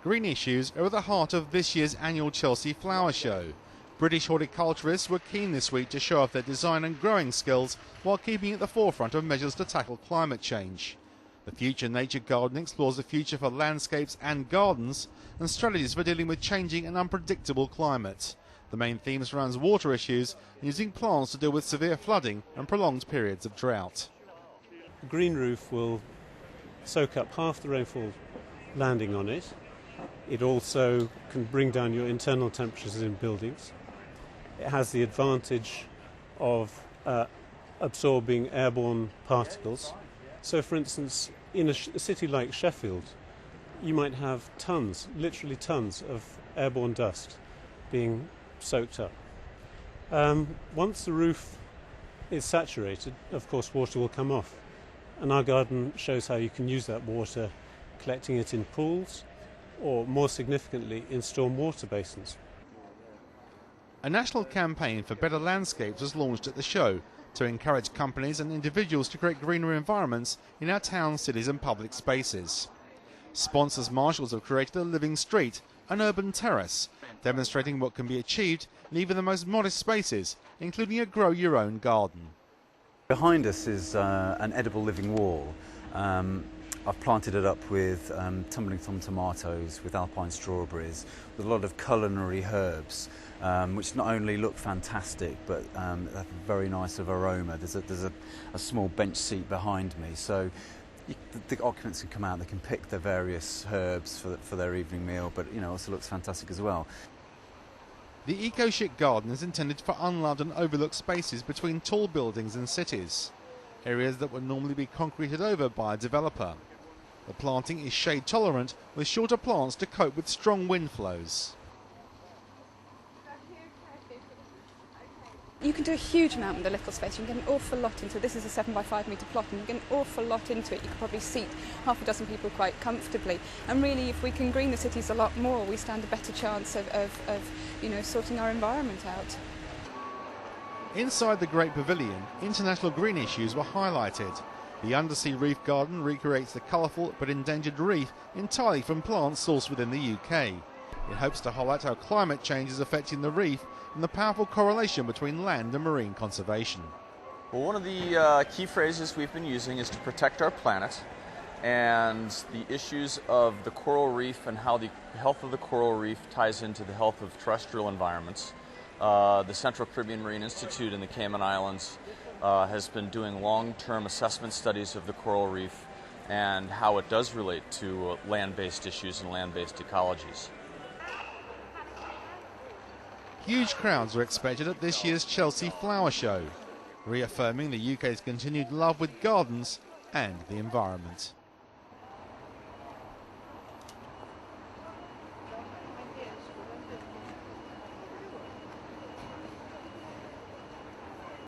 Green issues are at the heart of this year's annual Chelsea Flower Show. British horticulturists were keen this week to show off their design and growing skills while keeping at the forefront of measures to tackle climate change. The Future Nature Garden explores the future for landscapes and gardens and strategies for dealing with changing and unpredictable climate. The main theme surrounds water issues and using plants to deal with severe flooding and prolonged periods of drought. A green roof will soak up half the rainfall landing on it. It also can bring down your internal temperatures in buildings. It has the advantage of absorbing airborne particles. So, for instance, in a city like Sheffield, you might have tons, literally tons of airborne dust being soaked up. Once the roof is saturated, of course, water will come off. And our garden shows how you can use that water, collecting it in pools, or more significantly in storm water basins. A national campaign for better landscapes was launched at the show to encourage companies and individuals to create greener environments in our towns, cities and public spaces. Sponsors Marshalls have created a living street, an urban terrace, demonstrating what can be achieved in even the most modest spaces, including a grow your own garden. Behind us is an edible living wall. I've planted it up with tumbling tom tomatoes, with alpine strawberries, with a lot of culinary herbs, which not only look fantastic but have a very nice aroma. There's a small bench seat behind me, so the occupants can come out, they can pick their various herbs for their evening meal, but also looks fantastic as well. The eco-chic garden is intended for unloved and overlooked spaces between tall buildings and cities, areas that would normally be concreted over by a developer. The planting is shade tolerant with shorter plants to cope with strong wind flows. You can do a huge amount with a little space. You can get an awful lot into it. This is a 7 by 5 metre plot and you get an awful lot into it. You could probably seat half a dozen people quite comfortably. And really, if we can green the cities a lot more, we stand a better chance of sorting our environment out. Inside the Great Pavilion, international green issues were highlighted. The Undersea Reef Garden recreates the colourful but endangered reef entirely from plants sourced within the UK. It hopes to highlight how climate change is affecting the reef and the powerful correlation between land and marine conservation. Well, one of the key phrases we've been using is to protect our planet, and the issues of the coral reef and how the health of the coral reef ties into the health of terrestrial environments. The Central Caribbean Marine Institute in the Cayman Islands has been doing long-term assessment studies of the coral reef and how it does relate to land-based issues and land-based ecologies. Huge crowds are expected at this year's Chelsea Flower Show, reaffirming the UK's continued love with gardens and the environment.